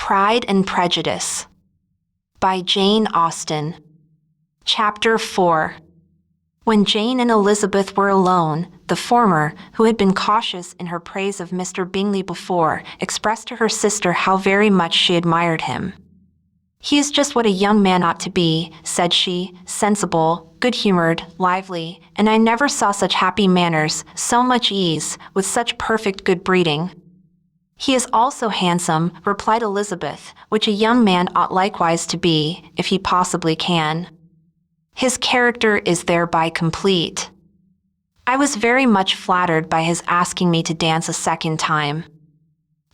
Pride and Prejudice by Jane Austen. Chapter 4. When Jane and Elizabeth were alone, the former, who had been cautious in her praise of Mr. Bingley before, expressed to her sister how very much she admired him. "He is just what a young man ought to be," said she, "sensible, good-humored, lively, and I never saw such happy manners, so much ease, with such perfect good breeding." "He is also handsome," replied Elizabeth, "which a young man ought likewise to be, if he possibly can. His character is thereby complete. I was very much flattered by his asking me to dance a second time.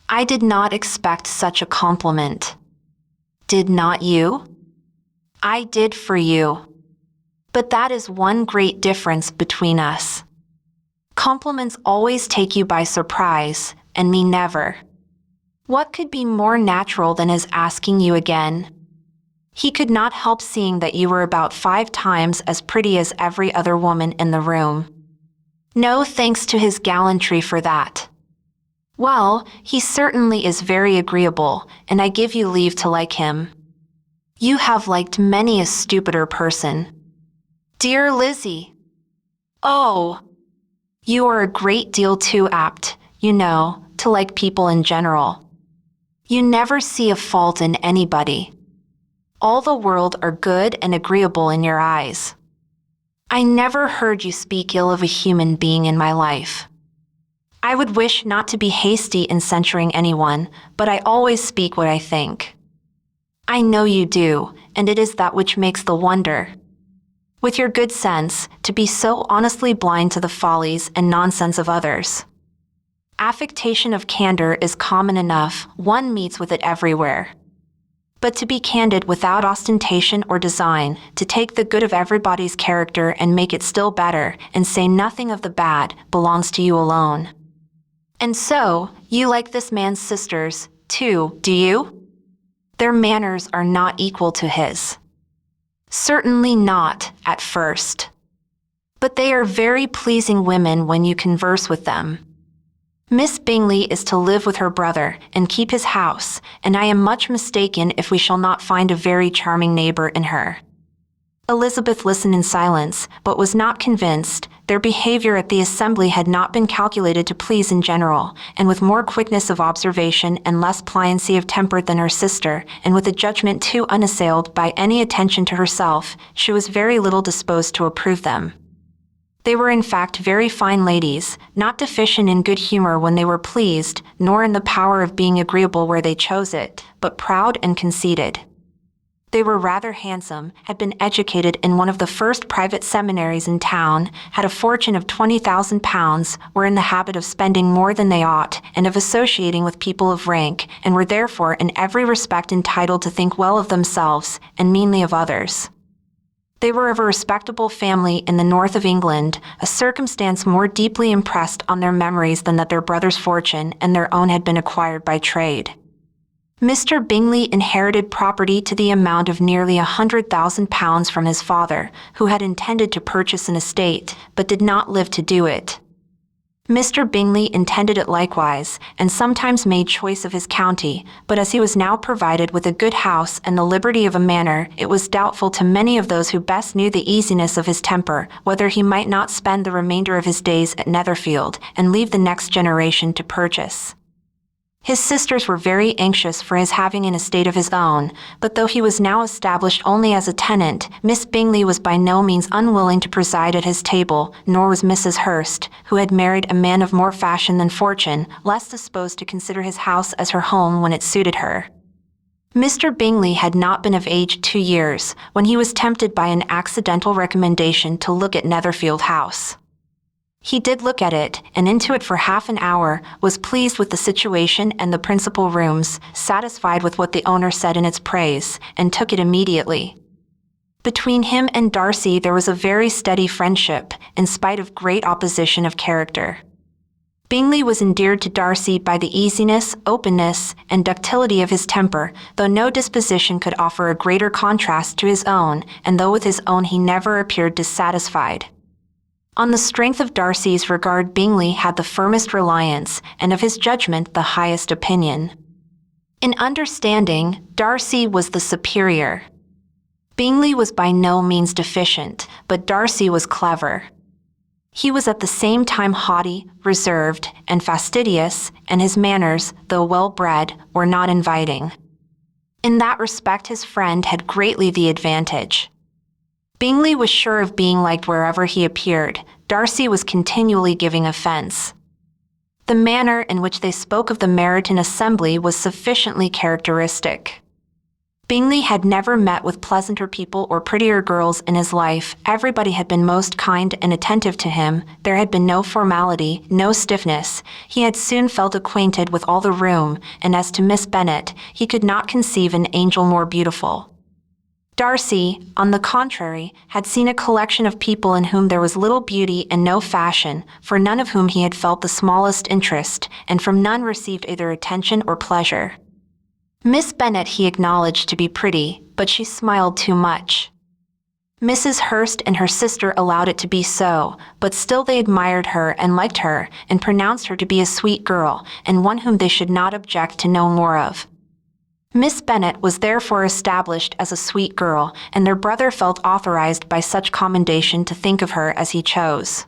I did not expect such a compliment. Did not you? I did for you. But that is one great difference between us. Compliments always take you by surprise, and me never. What could be more natural than his asking you again? He could not help seeing that you were about 5 times as pretty as every other woman in the room. No thanks to his gallantry for that. Well, he certainly is very agreeable, and I give you leave to like him. You have liked many a stupider person. Dear Lizzie! Oh! You are a great deal too apt, you know, to like people in general. You never see a fault in anybody. All the world are good and agreeable in your eyes. I never heard you speak ill of a human being in my life. I would wish not to be hasty in censuring anyone, but I always speak what I think. I know you do, and it is that which makes the wonder. With your good sense, to be so honestly blind to the follies and nonsense of others. Affectation of candor is common enough, one meets with it everywhere. But to be candid without ostentation or design, to take the good of everybody's character and make it still better, and say nothing of the bad, belongs to you alone. And so, you like this man's sisters, too, do you? Their manners are not equal to his. Certainly not, at first. But they are very pleasing women when you converse with them. Miss Bingley is to live with her brother and keep his house, and I am much mistaken if we shall not find a very charming neighbor in her. Elizabeth listened in silence, but was not convinced. Their behavior at the assembly had not been calculated to please in general, and with more quickness of observation and less pliancy of temper than her sister, and with a judgment too unassailed by any attention to herself, she was very little disposed to approve them. They were in fact very fine ladies, not deficient in good humor when they were pleased, nor in the power of being agreeable where they chose it, but proud and conceited. They were rather handsome, had been educated in one of the first private seminaries in town, had a fortune of £20,000, were in the habit of spending more than they ought, and of associating with people of rank, and were therefore in every respect entitled to think well of themselves, and meanly of others. They were of a respectable family in the north of England, a circumstance more deeply impressed on their memories than that their brother's fortune and their own had been acquired by trade. Mr. Bingley inherited property to the amount of nearly £100,000 from his father, who had intended to purchase an estate, but did not live to do it. Mr. Bingley intended it likewise, and sometimes made choice of his county, but as he was now provided with a good house and the liberty of a manor, it was doubtful to many of those who best knew the easiness of his temper, whether he might not spend the remainder of his days at Netherfield, and leave the next generation to purchase. His sisters were very anxious for his having an estate of his own, but though he was now established only as a tenant, Miss Bingley was by no means unwilling to preside at his table, nor was Mrs. Hurst, who had married a man of more fashion than fortune, less disposed to consider his house as her home when it suited her. Mr. Bingley had not been of age 2 years, when he was tempted by an accidental recommendation to look at Netherfield House. He did look at it, and into it for half an hour, was pleased with the situation and the principal rooms, satisfied with what the owner said in its praise, and took it immediately. Between him and Darcy there was a very steady friendship, in spite of great opposition of character. Bingley was endeared to Darcy by the easiness, openness, and ductility of his temper, though no disposition could offer a greater contrast to his own, and though with his own he never appeared dissatisfied. On the strength of Darcy's regard Bingley had the firmest reliance, and of his judgment the highest opinion. In understanding, Darcy was the superior. Bingley was by no means deficient, but Darcy was clever. He was at the same time haughty, reserved, and fastidious, and his manners, though well-bred, were not inviting. In that respect his friend had greatly the advantage. Bingley was sure of being liked wherever he appeared. Darcy was continually giving offense. The manner in which they spoke of the Meryton assembly was sufficiently characteristic. Bingley had never met with pleasanter people or prettier girls in his life. Everybody had been most kind and attentive to him. There had been no formality, no stiffness. He had soon felt acquainted with all the room, and as to Miss Bennet, he could not conceive an angel more beautiful. Darcy, on the contrary, had seen a collection of people in whom there was little beauty and no fashion, for none of whom he had felt the smallest interest, and from none received either attention or pleasure. Miss Bennet he acknowledged to be pretty, but she smiled too much. Mrs. Hurst and her sister allowed it to be so, but still they admired her and liked her, and pronounced her to be a sweet girl, and one whom they should not object to know more of. Miss Bennet was therefore established as a sweet girl, and their brother felt authorized by such commendation to think of her as he chose.